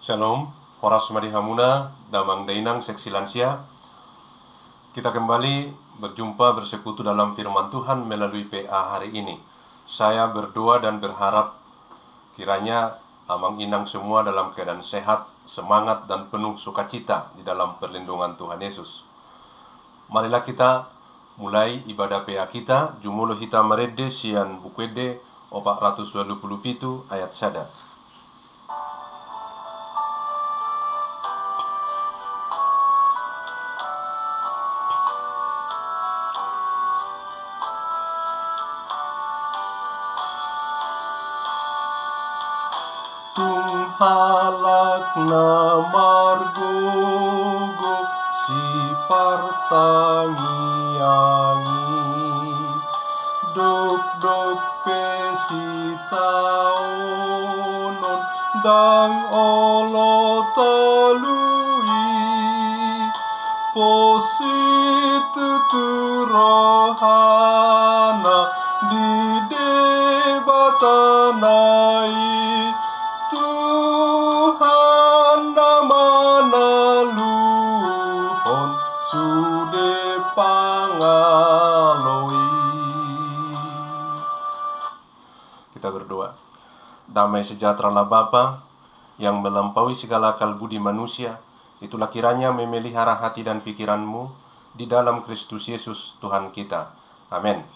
Shalom, Horas Madihamuna, Damang Dainang, Seksi Lansia. Kita kembali berjumpa bersekutu dalam firman Tuhan melalui PA hari ini. Saya berdoa dan berharap kiranya Amang Inang semua dalam keadaan sehat, semangat, dan penuh sukacita di dalam perlindungan Tuhan Yesus. Marilah kita mulai ibadah PA kita. Jumulo hita merede sian bukwede 427 ayat sada. Halak na margogo si partangiangi duk pesi taonon dang olo talui posit turohana di debatanai Tuhan nama naluhon sude pangaloi. Kita berdoa. Damai sejahtera Bapa yang melampaui segala akal budi manusia, itulah kiranya memelihara hati dan pikiranmu di dalam Kristus Yesus Tuhan kita. Amin.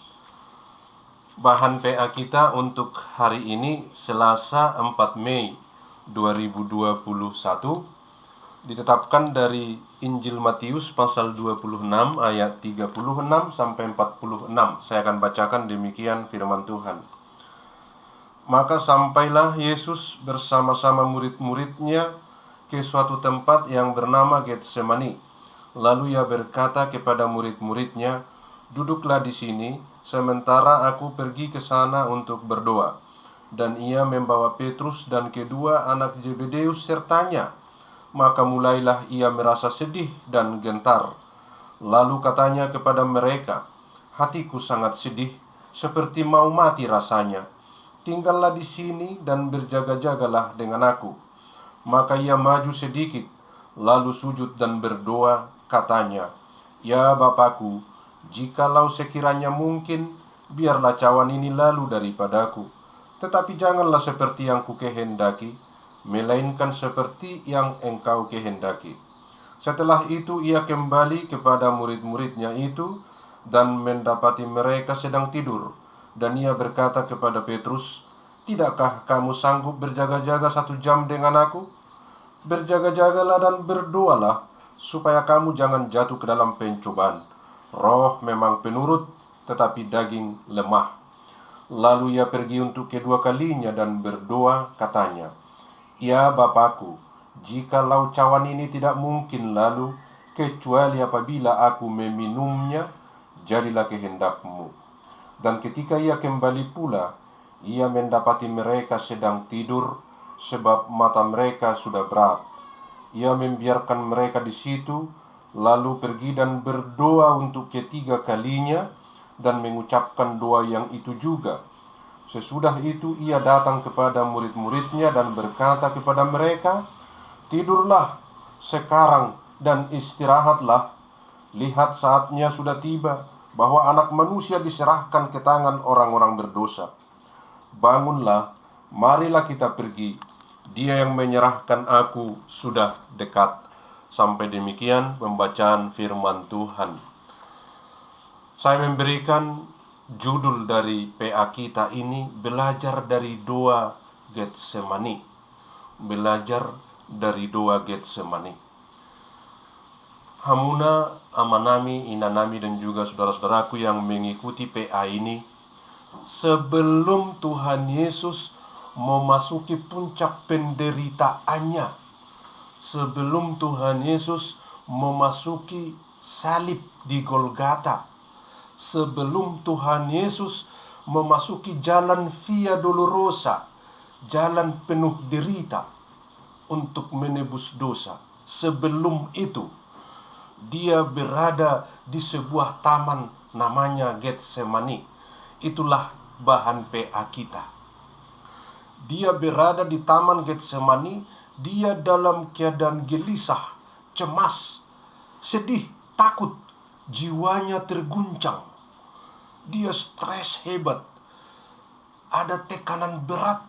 Bahan PA kita untuk hari ini Selasa 4 Mei 2021 ditetapkan dari Injil Matius pasal 26 ayat 36 sampai 46. Saya akan bacakan demikian firman Tuhan. Maka sampailah Yesus bersama-sama murid-muridnya ke suatu tempat yang bernama Getsemani. Lalu ia berkata kepada murid-muridnya, "Duduklah di sini, sementara aku pergi ke sana untuk berdoa." Dan ia membawa Petrus dan kedua anak Zebedeus sertanya. Maka mulailah ia merasa sedih dan gentar. Lalu katanya kepada mereka, "Hatiku sangat sedih, seperti mau mati rasanya. Tinggallah di sini dan berjaga-jagalah dengan aku." Maka ia maju sedikit, lalu sujud dan berdoa, katanya, "Ya Bapakku, jikalau sekiranya mungkin, biarlah cawan ini lalu daripadaku. Tetapi janganlah seperti yang kukehendaki, melainkan seperti yang Engkau kehendaki." Setelah itu ia kembali kepada murid-muridnya itu dan mendapati mereka sedang tidur. Dan ia berkata kepada Petrus, "Tidakkah kamu sanggup berjaga-jaga 1 jam dengan aku? Berjaga-jagalah dan berdoalah, supaya kamu jangan jatuh ke dalam pencobaan. Roh memang penurut, tetapi daging lemah." Lalu ia pergi untuk kedua kalinya dan berdoa, katanya, "Ya Bapakku, jikalau cawan ini tidak mungkin lalu, kecuali apabila aku meminumnya, jadilah kehendak-Mu." Dan ketika ia kembali pula, ia mendapati mereka sedang tidur, sebab mata mereka sudah berat. Ia membiarkan mereka di situ, lalu pergi dan berdoa untuk ketiga kalinya, dan mengucapkan doa yang itu juga. Sesudah itu ia datang kepada murid-muridnya dan berkata kepada mereka, "Tidurlah sekarang dan istirahatlah. Lihat, saatnya sudah tiba bahwa Anak Manusia diserahkan ke tangan orang-orang berdosa. Bangunlah, marilah kita pergi. Dia yang menyerahkan aku sudah dekat." Sampai demikian pembacaan firman Tuhan. Saya memberikan judul dari PA kita ini, belajar dari doa Getsemani. Belajar dari doa Getsemani. Hamuna, amanami, inanami, dan juga saudara-saudaraku yang mengikuti PA ini, sebelum Tuhan Yesus memasuki puncak penderitaannya, sebelum Tuhan Yesus memasuki salib di Golgata, sebelum Tuhan Yesus memasuki jalan Via Dolorosa, jalan penuh derita untuk menebus dosa, sebelum itu dia berada di sebuah taman namanya Getsemani. Itulah bahan PA kita. Dia berada di taman Getsemani Dia dalam keadaan gelisah, cemas, sedih, takut, jiwanya terguncang. Dia stres hebat, ada tekanan berat.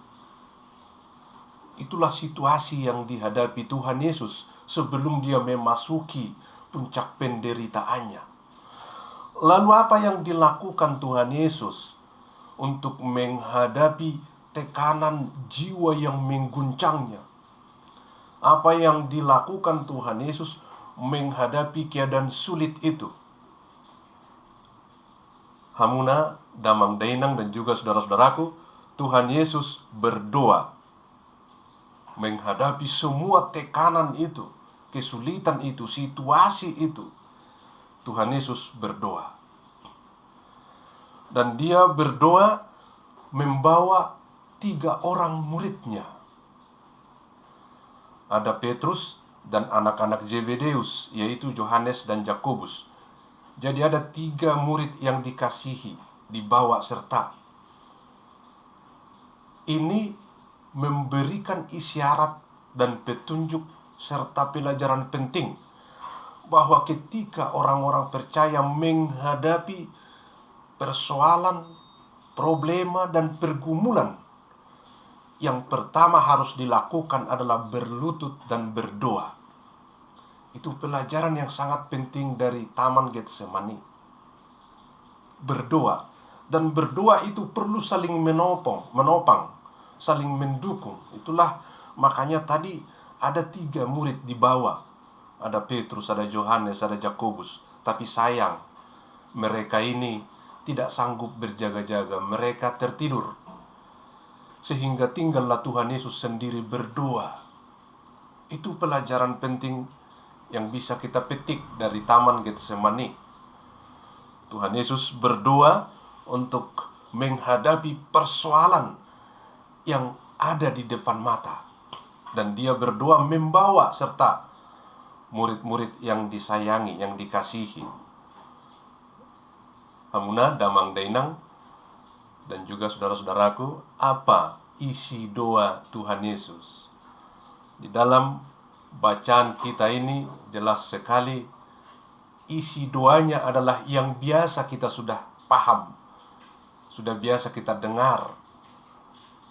Itulah situasi yang dihadapi Tuhan Yesus sebelum dia memasuki puncak penderitaannya. Lalu apa yang dilakukan Tuhan Yesus untuk menghadapi tekanan jiwa yang mengguncangnya? Apa yang dilakukan Tuhan Yesus menghadapi keadaan sulit itu? Hamuna, Damang Dainang, dan juga saudara-saudaraku, Tuhan Yesus berdoa menghadapi semua tekanan itu, kesulitan itu, situasi itu. Tuhan Yesus berdoa. Dan dia berdoa membawa 3 orang muridnya. Ada Petrus dan anak-anak Zebedeus, yaitu Yohanes dan Yakobus. Jadi ada 3 murid yang dikasihi, dibawa serta. Ini memberikan isyarat dan petunjuk serta pelajaran penting bahwa ketika orang-orang percaya menghadapi persoalan, problema, dan pergumulan, yang pertama harus dilakukan adalah berlutut dan berdoa. Itu pelajaran yang sangat penting dari Taman Getsemani. Berdoa. Dan berdoa itu perlu saling menopang, saling mendukung. Itulah makanya tadi ada 3 murid dibawa. Ada Petrus, ada Yohanes, ada Yakobus. Tapi sayang, mereka ini tidak sanggup berjaga-jaga. Mereka tertidur. Sehingga tinggallah Tuhan Yesus sendiri berdoa. Itu pelajaran penting yang bisa kita petik dari Taman Getsemani. Tuhan Yesus berdoa untuk menghadapi persoalan yang ada di depan mata. Dan dia berdoa membawa serta murid-murid yang disayangi, yang dikasihi. Hamuna, Damang Dainang, dan juga saudara-saudaraku, apa isi doa Tuhan Yesus? Di dalam bacaan kita ini jelas sekali isi doanya adalah yang biasa kita sudah paham, sudah biasa kita dengar.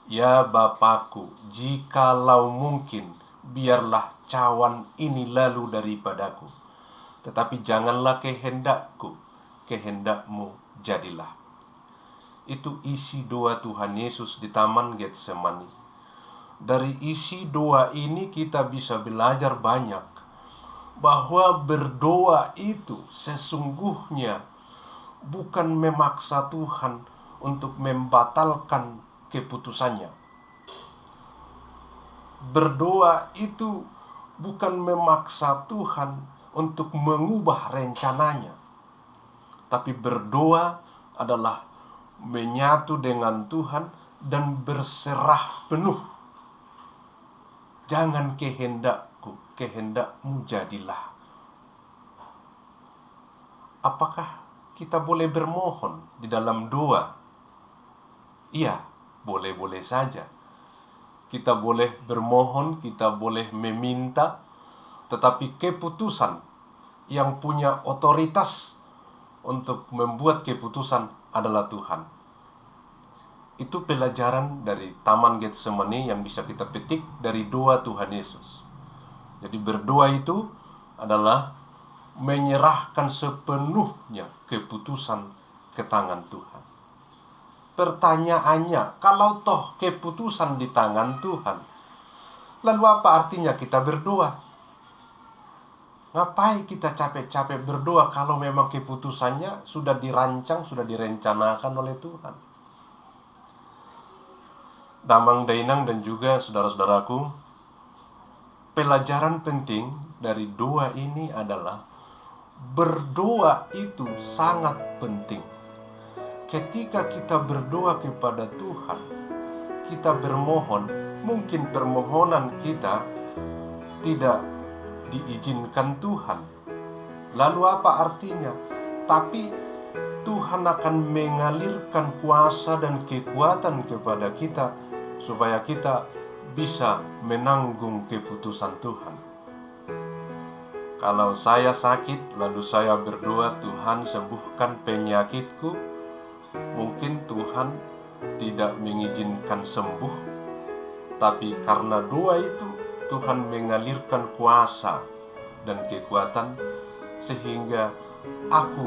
Ya Bapakku, jikalau mungkin, biarlah cawan ini lalu daripadaku, tetapi janganlah kehendakku, kehendakmu jadilah. Itu isi doa Tuhan Yesus di Taman Getsemani. Dari isi doa ini kita bisa belajar banyak, bahwa berdoa itu sesungguhnya bukan memaksa Tuhan untuk membatalkan keputusannya. Berdoa itu bukan memaksa Tuhan untuk mengubah rencananya. Tapi berdoa adalah menyatu dengan Tuhan dan berserah penuh. Jangan kehendakku, kehendakmu jadilah. Apakah kita boleh bermohon di dalam doa? Iya, boleh-boleh saja. Kita boleh bermohon, kita boleh meminta, tetapi keputusan yang punya otoritas untuk membuat keputusan adalah Tuhan. Itu pelajaran dari Taman Getsemani yang bisa kita petik dari doa Tuhan Yesus. Jadi berdoa itu adalah menyerahkan sepenuhnya keputusan ke tangan Tuhan. Pertanyaannya, kalau toh keputusan di tangan Tuhan, lalu apa artinya kita berdoa? Ngapain kita capek-capek berdoa kalau memang keputusannya sudah dirancang, sudah direncanakan oleh Tuhan? Damang Dainang dan juga saudara-saudaraku, pelajaran penting dari doa ini adalah berdoa itu sangat penting. Ketika kita berdoa kepada Tuhan, kita bermohon, mungkin permohonan kita tidak diizinkan Tuhan. Lalu apa artinya? Tapi Tuhan akan mengalirkan kuasa dan kekuatan kepada kita supaya kita bisa menanggung keputusan Tuhan. Kalau saya sakit lalu saya berdoa, Tuhan sembuhkan penyakitku, mungkin Tuhan tidak mengizinkan sembuh, tapi karena doa itu Tuhan mengalirkan kuasa dan kekuatan sehingga aku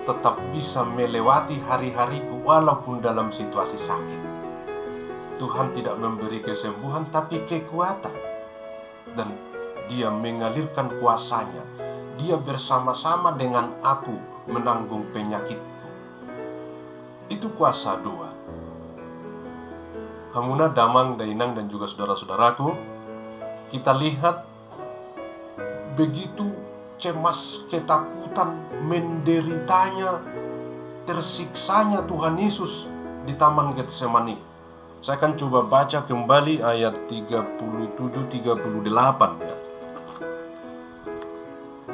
tetap bisa melewati hari-hariku walaupun dalam situasi sakit. Tuhan tidak memberi kesembuhan tapi kekuatan, dan Dia mengalirkan kuasanya. Dia bersama-sama dengan aku menanggung penyakitku. Itu kuasa doa. Hamuna, Damang, Dainang, dan juga saudara-saudaraku, kita lihat begitu cemas, ketakutan, menderitanya, tersiksanya Tuhan Yesus di Taman Getsemani. Saya akan coba baca kembali ayat 37-38 ya.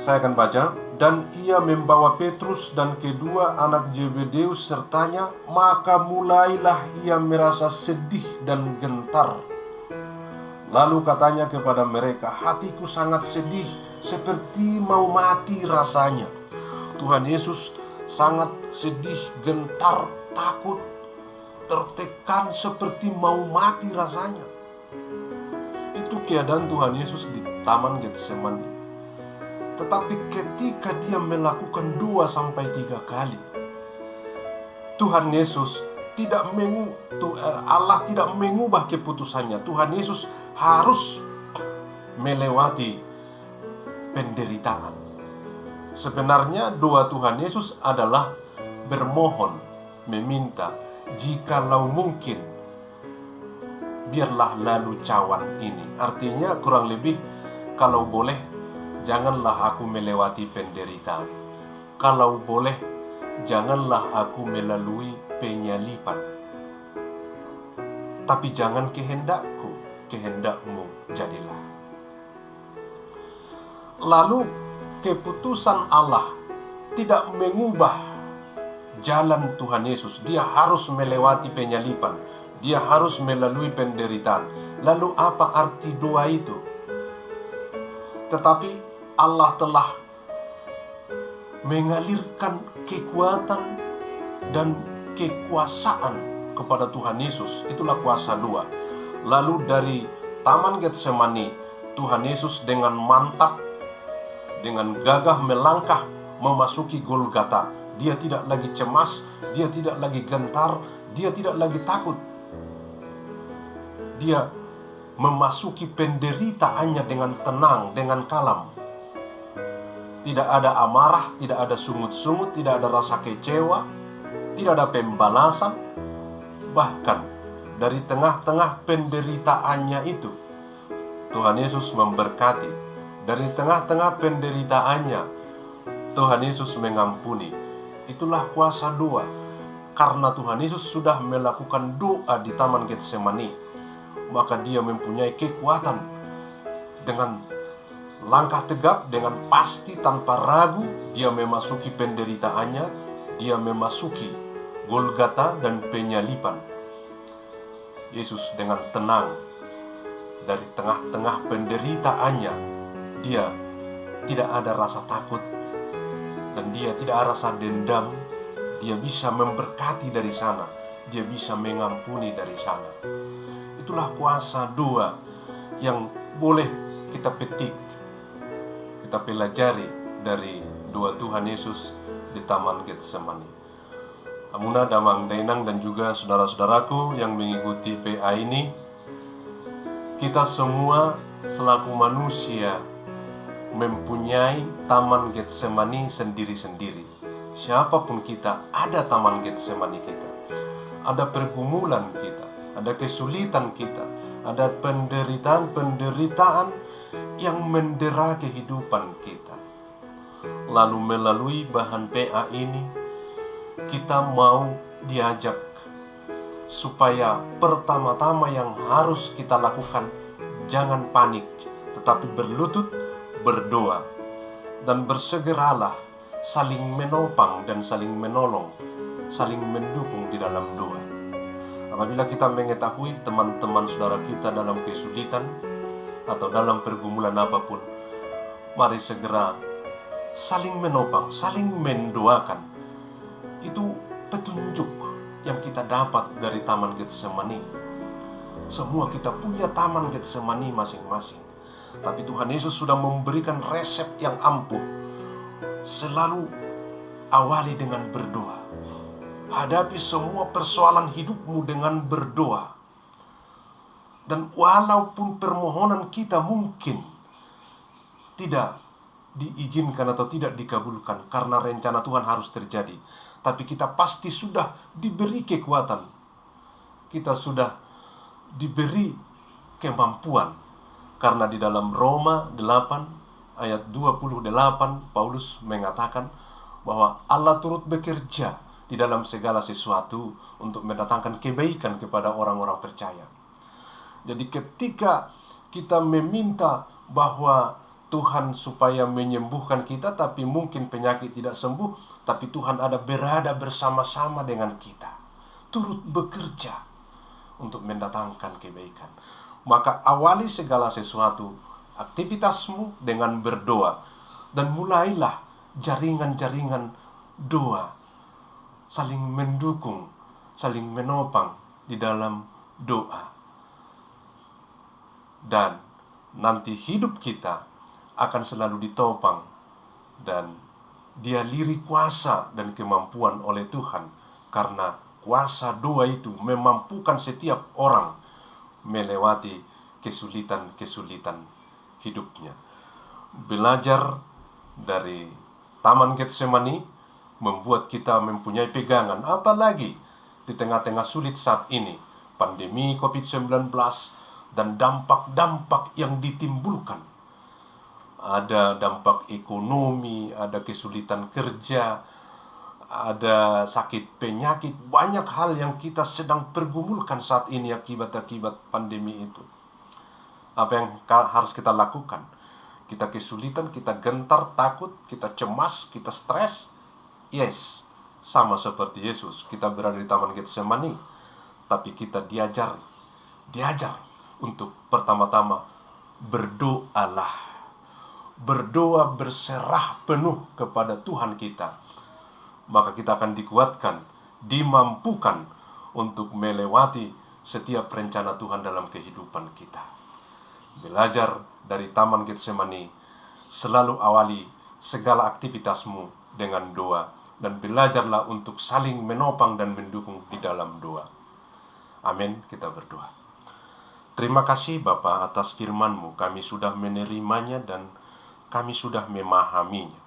Saya akan baca. Dan ia membawa Petrus dan kedua anak Zebedeus sertanya, maka mulailah ia merasa sedih dan gentar. Lalu katanya kepada mereka, hatiku sangat sedih, seperti mau mati rasanya. Tuhan Yesus sangat sedih, gentar, takut, tertekan, seperti mau mati rasanya. Itu keadaan Tuhan Yesus di Taman Getsemani. Tetapi ketika dia melakukan 2-3 kali, Tuhan Yesus Allah tidak mengubah keputusannya. Tuhan Yesus harus melewati penderitaan. Sebenarnya doa Tuhan Yesus adalah bermohon, meminta, jikalau mungkin biarlah lalu cawan ini. Artinya kurang lebih, kalau boleh janganlah aku melewati penderitaan. Kalau boleh, janganlah aku melalui penyalipan. Tapi jangan kehendakku, kehendakmu jadilah. Lalu keputusan Allah tidak mengubah jalan Tuhan Yesus. Dia harus melewati penyalipan. Dia harus melalui penderitaan. Lalu apa arti doa itu? Tetapi Allah telah mengalirkan kekuatan dan kekuasaan kepada Tuhan Yesus. Itulah kuasa doa. Lalu dari Taman Getsemani, Tuhan Yesus dengan mantap, dengan gagah melangkah memasuki Golgata. Dia tidak lagi cemas, dia tidak lagi gentar, dia tidak lagi takut. Dia memasuki penderitaannya dengan tenang, dengan kalem. Tidak ada amarah, tidak ada sungut-sungut, tidak ada rasa kecewa, tidak ada pembalasan. Bahkan dari tengah-tengah penderitaannya itu, Tuhan Yesus memberkati. Dari tengah-tengah penderitaannya, Tuhan Yesus mengampuni. Itulah kuasa doa. Karena Tuhan Yesus sudah melakukan doa di Taman Getsemani, maka dia mempunyai kekuatan dengan langkah tegap, dengan pasti, tanpa ragu, dia memasuki penderitaannya, dia memasuki Golgata dan penyalipan. Yesus dengan tenang, dari tengah-tengah penderitaannya, dia tidak ada rasa takut, dan dia tidak ada rasa dendam. Dia bisa memberkati dari sana, dia bisa mengampuni dari sana. Itulah kuasa doa yang boleh kita petik, kita pelajari dari doa Tuhan Yesus di Taman Getsemani. Hamuna, Damang, Dainang, dan juga saudara-saudaraku yang mengikuti PA ini, kita semua selaku manusia mempunyai Taman Getsemani sendiri-sendiri. Siapapun kita, ada Taman Getsemani kita. Ada pergumulan kita, ada kesulitan kita, ada penderitaan-penderitaan yang mendera kehidupan kita. Lalu melalui bahan PA ini, kita mau diajak supaya pertama-tama yang harus kita lakukan, jangan panik, tetapi berlutut, berdoa, dan bersegeralah saling menopang dan saling menolong, saling mendukung di dalam doa. Apabila kita mengetahui teman-teman saudara kita dalam kesulitan atau dalam pergumulan apapun, mari segera saling menopang, saling mendoakan. Itu petunjuk yang kita dapat dari Taman Getsemani. Semua kita punya Taman Getsemani masing-masing, tapi Tuhan Yesus sudah memberikan resep yang ampuh. Selalu awali dengan berdoa. Hadapi semua persoalan hidupmu dengan berdoa. Dan walaupun permohonan kita mungkin tidak diizinkan atau tidak dikabulkan karena rencana Tuhan harus terjadi, tapi kita pasti sudah diberi kekuatan. Kita sudah diberi kemampuan. Karena di dalam Roma 8 ayat 28 Paulus mengatakan bahwa Allah turut bekerja di dalam segala sesuatu untuk mendatangkan kebaikan kepada orang-orang percaya. Jadi ketika kita meminta bahwa Tuhan supaya menyembuhkan kita, tapi mungkin penyakit tidak sembuh, tapi Tuhan berada bersama-sama dengan kita, turut bekerja untuk mendatangkan kebaikan. Maka awali segala sesuatu aktivitasmu dengan berdoa, dan mulailah jaringan-jaringan doa, saling mendukung, saling menopang di dalam doa. Dan nanti hidup kita akan selalu ditopang dan dialiri kuasa dan kemampuan oleh Tuhan, karena kuasa doa itu memampukan setiap orang melewati kesulitan-kesulitan hidupnya. Belajar dari Taman Getsemani membuat kita mempunyai pegangan, apalagi di tengah-tengah sulit saat ini, pandemi COVID-19 dan dampak-dampak yang ditimbulkan. Ada dampak ekonomi, ada kesulitan kerja, ada sakit penyakit, banyak hal yang kita sedang pergumulkan saat ini akibat pandemi itu. Apa yang harus kita lakukan? Kita kesulitan, kita gentar, takut, kita cemas, kita stres. Yes, sama seperti Yesus, kita berada di Taman Getsemani, tapi kita diajar untuk pertama-tama berdoalah. Berdoa berserah penuh kepada Tuhan kita. Maka kita akan dikuatkan, dimampukan untuk melewati setiap rencana Tuhan dalam kehidupan kita. Belajar dari Taman Getsemani, selalu awali segala aktivitasmu dengan doa, dan belajarlah untuk saling menopang dan mendukung di dalam doa. Amin. Kita berdoa. Terima kasih Bapa atas firman-Mu. Kami sudah menerimanya dan kami sudah memahaminya.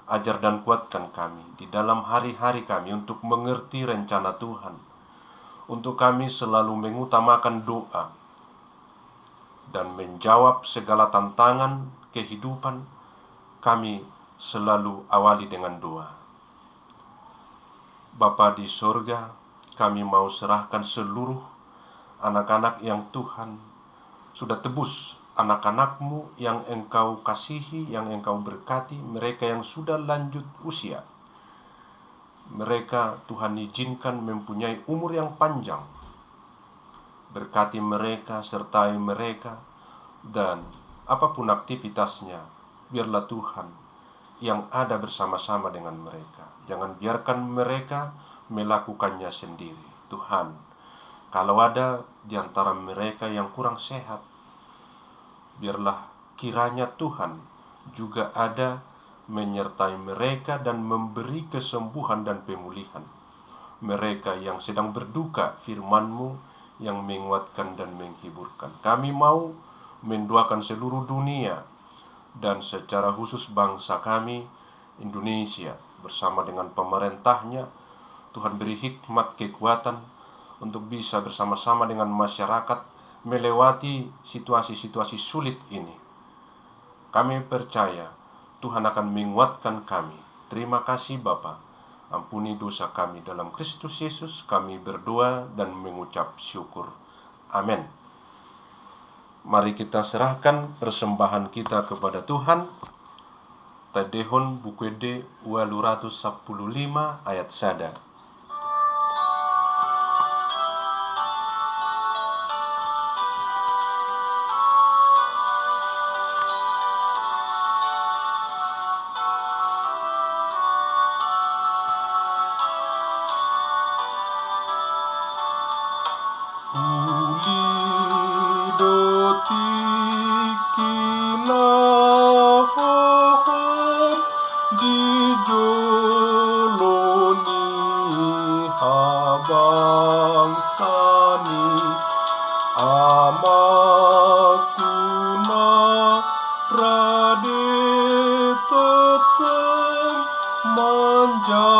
Ajar dan kuatkan kami di dalam hari-hari kami untuk mengerti rencana Tuhan. Untuk kami selalu mengutamakan doa dan menjawab segala tantangan kehidupan. Kami selalu awali dengan doa. Bapa di sorga, kami mau serahkan seluruh anak-anak yang Tuhan sudah tebus, anak-anak-Mu yang Engkau kasihi, yang Engkau berkati, mereka yang sudah lanjut usia. Mereka Tuhan izinkan mempunyai umur yang panjang. Berkati mereka, sertai mereka, dan apapun aktivitasnya, biarlah Tuhan yang ada bersama-sama dengan mereka. Jangan biarkan mereka melakukannya sendiri. Tuhan, kalau ada di antara mereka yang kurang sehat, biarlah kiranya Tuhan juga ada menyertai mereka dan memberi kesembuhan dan pemulihan. Mereka yang sedang berduka, firman-Mu yang menguatkan dan menghiburkan. Kami mau mendoakan seluruh dunia dan secara khusus bangsa kami, Indonesia, bersama dengan pemerintahnya. Tuhan beri hikmat kekuatan untuk bisa bersama-sama dengan masyarakat melewati situasi-situasi sulit ini. Kami percaya Tuhan akan menguatkan kami. Terima kasih Bapa. Ampuni dosa kami dalam Kristus Yesus. Kami berdoa dan mengucap syukur. Amin. Mari kita serahkan persembahan kita kepada Tuhan. Tadehon bukwede 215 ayat sada. bangsani amakuna radetetem manjalo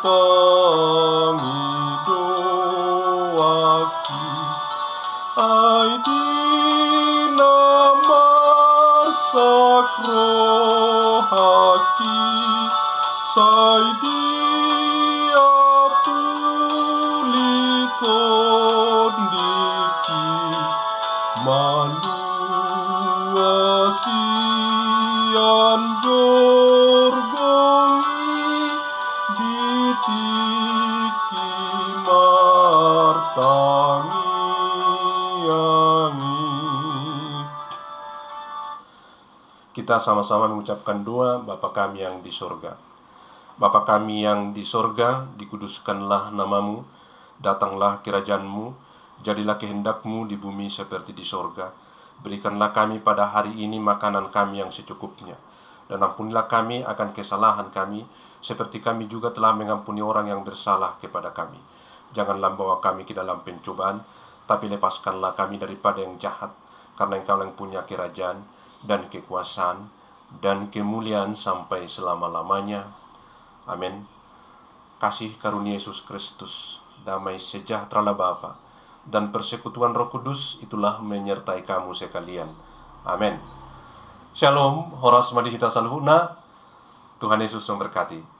pangidoaki aidina marsakrohaki saidia pulitondiki maluasian jorgongi ditiki martangiangi. Kita sama-sama mengucapkan doa Bapa kami yang di sorga. Bapa kami yang di sorga, dikuduskanlah namamu, datanglah kerajaan-Mu, jadilah kehendak-Mu di bumi seperti di sorga. Berikanlah kami pada hari ini makanan kami yang secukupnya, dan ampunilah kami akan kesalahan kami, seperti kami juga telah mengampuni orang yang bersalah kepada kami. Janganlah bawa kami ke dalam pencobaan, tapi lepaskanlah kami daripada yang jahat, karena Engkau yang punya kerajaan, dan kekuasaan, dan kemuliaan sampai selama-lamanya. Amin. Kasih karunia Yesus Kristus, damai sejahtera Bapa, dan persekutuan Roh Kudus itulah menyertai kamu sekalian. Amin. Shalom, horas madihita salhuna. Tuhan Yesus memberkati.